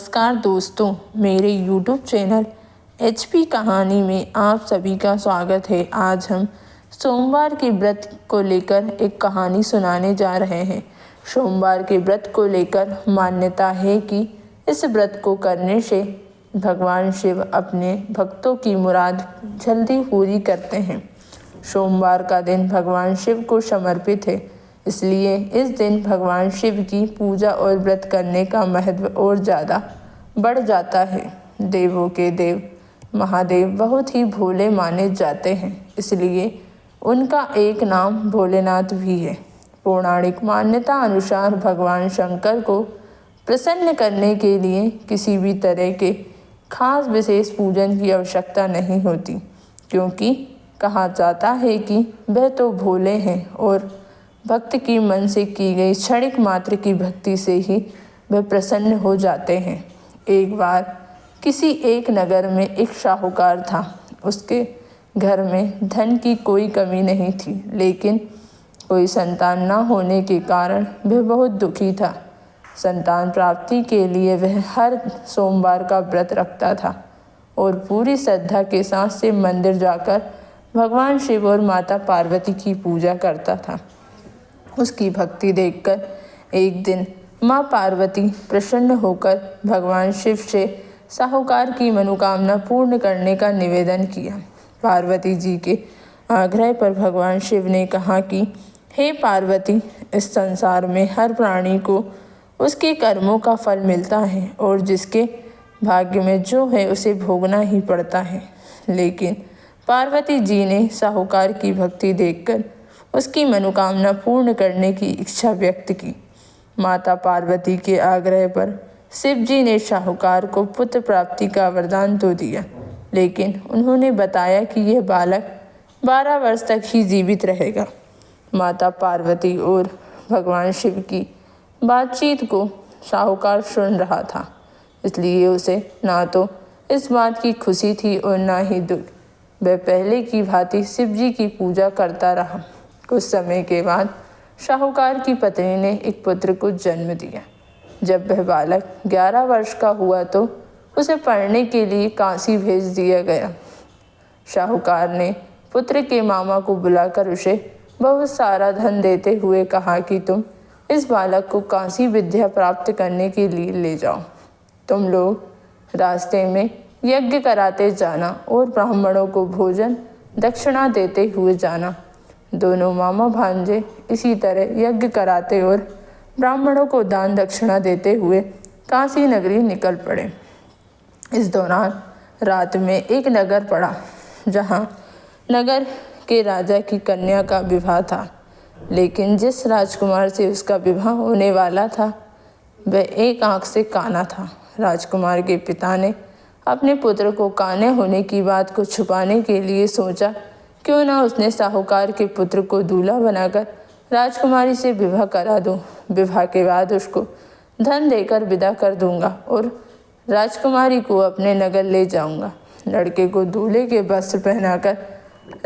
नमस्कार दोस्तों, मेरे YouTube चैनल HP कहानी में आप सभी का स्वागत है। आज हम सोमवार के व्रत को लेकर एक कहानी सुनाने जा रहे हैं। सोमवार के व्रत को लेकर मान्यता है कि इस व्रत को करने से भगवान शिव अपने भक्तों की मुराद जल्दी पूरी करते हैं। सोमवार का दिन भगवान शिव को समर्पित है, इसलिए इस दिन भगवान शिव की पूजा और व्रत करने का महत्व और ज़्यादा बढ़ जाता है। देवों के देव महादेव बहुत ही भोले माने जाते हैं, इसलिए उनका एक नाम भोलेनाथ भी है। पौराणिक मान्यता अनुसार भगवान शंकर को प्रसन्न करने के लिए किसी भी तरह के खास विशेष पूजन की आवश्यकता नहीं होती, क्योंकि कहा जाता है कि वह तो भोले हैं और भक्त की मन से की गई क्षणिक मात्र की भक्ति से ही वह प्रसन्न हो जाते हैं। एक बार किसी एक नगर में एक साहूकार था। उसके घर में धन की कोई कमी नहीं थी, लेकिन कोई संतान न होने के कारण वह बहुत दुखी था। संतान प्राप्ति के लिए वह हर सोमवार का व्रत रखता था और पूरी श्रद्धा के साथ से मंदिर जाकर भगवान शिव और माता पार्वती की पूजा करता था। उसकी भक्ति देखकर एक दिन माँ पार्वती प्रसन्न होकर भगवान शिव से साहूकार की मनोकामना पूर्ण करने का निवेदन किया। पार्वती जी के आग्रह पर भगवान शिव ने कहा कि हे पार्वती, इस संसार में हर प्राणी को उसके कर्मों का फल मिलता है और जिसके भाग्य में जो है उसे भोगना ही पड़ता है। लेकिन पार्वती जी ने साहूकार की भक्ति देखकर उसकी मनोकामना पूर्ण करने की इच्छा व्यक्त की। माता पार्वती के आग्रह पर शिव जी ने साहूकार को पुत्र प्राप्ति का वरदान तो दिया, लेकिन उन्होंने बताया कि यह बालक 12 वर्ष तक ही जीवित रहेगा। माता पार्वती और भगवान शिव की बातचीत को साहूकार सुन रहा था, इसलिए उसे ना तो इस बात की खुशी थी और ना ही दुख। वह पहले की भांति शिव जी की पूजा करता रहा। कुछ समय के बाद साहूकार की पत्नी ने एक पुत्र को जन्म दिया। जब वह बालक 11 वर्ष का हुआ तो उसे पढ़ने के लिए काशी भेज दिया गया। साहूकार ने पुत्र के मामा को बुलाकर उसे बहुत सारा धन देते हुए कहा कि तुम इस बालक को काशी विद्या प्राप्त करने के लिए ले जाओ। तुम लोग रास्ते में यज्ञ कराते जाना और ब्राह्मणों को भोजन दक्षिणा देते हुए जाना। दोनों मामा भांजे इसी तरह यज्ञ कराते और ब्राह्मणों को दान दक्षिणा देते हुए काशी नगरी निकल पड़े। इस दौरान रात में एक नगर पड़ा, जहां नगर के राजा की कन्या का विवाह था। लेकिन जिस राजकुमार से उसका विवाह होने वाला था वह एक आंख से काना था। राजकुमार के पिता ने अपने पुत्र को काने होने की बात को छुपाने के लिए सोचा, क्यों ना उसने साहूकार के पुत्र को दूल्हा बनाकर राजकुमारी से विवाह करा दूं। विवाह के बाद उसको धन देकर विदा कर दूंगा और राजकुमारी को अपने नगर ले जाऊंगा। लड़के को दूल्हे के वस्त्र पहनाकर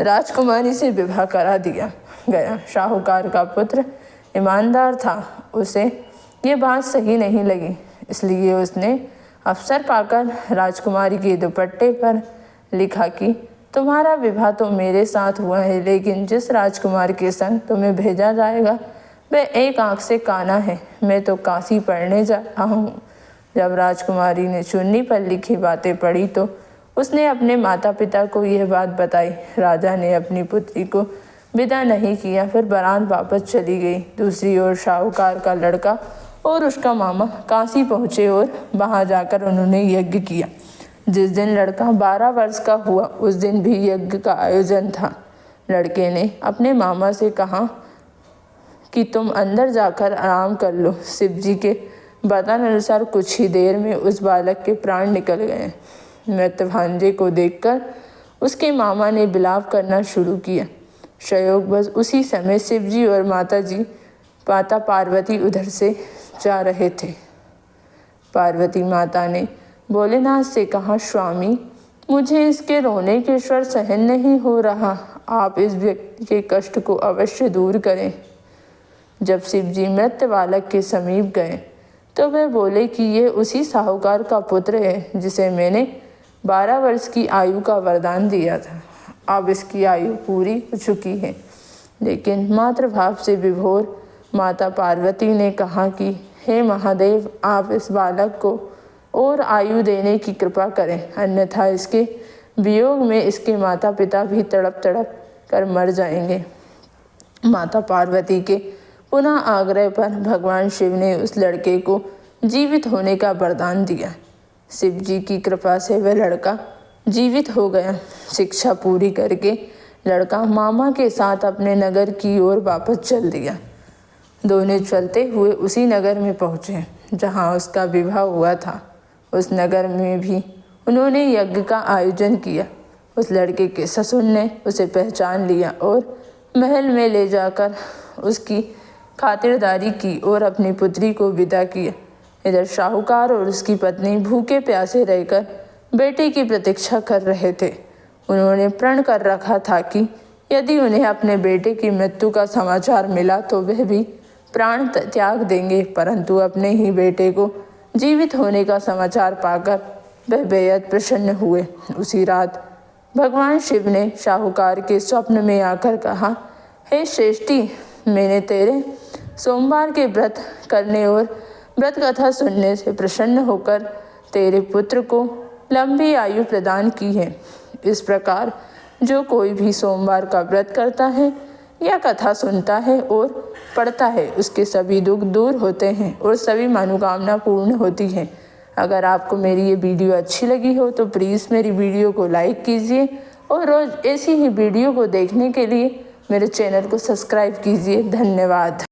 राजकुमारी से विवाह करा दिया गया। साहूकार का पुत्र ईमानदार था, उसे ये बात सही नहीं लगी, इसलिए उसने अवसर पाकर राजकुमारी के दुपट्टे पर लिखा कि तुम्हारा विवाह तो मेरे साथ हुआ है, लेकिन जिस राजकुमार के संग तुम्हें भेजा जाएगा वह एक आंख से काना है। मैं तो काशी पढ़ने जा रहा हूँ। जब राजकुमारी ने चुन्नी पर लिखी बातें पढ़ी तो उसने अपने माता पिता को यह बात बताई। राजा ने अपनी पुत्री को विदा नहीं किया, फिर बारात वापस चली गई। दूसरी ओर साहूकार का लड़का और उसका मामा काशी पहुँचे और वहाँ जाकर उन्होंने यज्ञ किया। जिस दिन लड़का 12 वर्ष का हुआ उस दिन भी यज्ञ का आयोजन था। लड़के ने अपने मामा से कहा कि तुम अंदर जाकर आराम कर लो। शिव जी के वरदान अनुसार कुछ ही देर में उस बालक के प्राण निकल गए। मृत भांजे को देखकर उसके मामा ने विलाप करना शुरू किया। संयोगवश उसी समय शिव जी और माता पार्वती उधर से जा रहे थे। पार्वती माता ने भोलेनाथ से कहा, स्वामी, मुझे इसके रोने के स्वर सहन नहीं हो रहा, आप इस व्यक्ति के कष्ट को अवश्य दूर करें। जब शिव जी मृत बालक के समीप गए तो वह बोले कि ये उसी साहूकार का पुत्र है जिसे मैंने 12 वर्ष की आयु का वरदान दिया था। अब इसकी आयु पूरी हो चुकी है। लेकिन मातृभाव से विभोर माता पार्वती ने कहा कि हे महादेव, आप इस बालक को और आयु देने की कृपा करें, अन्यथा इसके वियोग में इसके माता पिता भी तड़प तड़प कर मर जाएंगे। माता पार्वती के पुनः आग्रह पर भगवान शिव ने उस लड़के को जीवित होने का वरदान दिया। शिव जी की कृपा से वह लड़का जीवित हो गया। शिक्षा पूरी करके लड़का मामा के साथ अपने नगर की ओर वापस चल दिया। दोनों चलते हुए उसी नगर में पहुँचे जहाँ उसका विवाह हुआ था। उस नगर में भी उन्होंने यज्ञ का आयोजन किया। उस लड़के के ससुर ने उसे पहचान लिया और महल में ले जाकर उसकी खातिरदारी की और अपनी पुत्री को विदा किया। इधर साहूकार और उसकी पत्नी भूखे प्यासे रहकर बेटे की प्रतीक्षा कर रहे थे। उन्होंने प्रण कर रखा था कि यदि उन्हें अपने बेटे की मृत्यु का समाचार मिला तो वह भी प्राण त्याग देंगे, परंतु अपने ही बेटे को जीवित होने का समाचार पाकर वह बेहद प्रसन्न हुए। उसी रात भगवान शिव ने साहूकार के स्वप्न में आकर कहा, हे श्रेष्ठी, मैंने तेरे सोमवार के व्रत करने और व्रत कथा सुनने से प्रसन्न होकर तेरे पुत्र को लंबी आयु प्रदान की है। इस प्रकार जो कोई भी सोमवार का व्रत करता है या कथा सुनता है और पढ़ता है, उसके सभी दुख दूर होते हैं और सभी मनोकामना पूर्ण होती है। अगर आपको मेरी ये वीडियो अच्छी लगी हो तो प्लीज़ मेरी वीडियो को लाइक कीजिए और रोज़ ऐसी ही वीडियो को देखने के लिए मेरे चैनल को सब्सक्राइब कीजिए। धन्यवाद।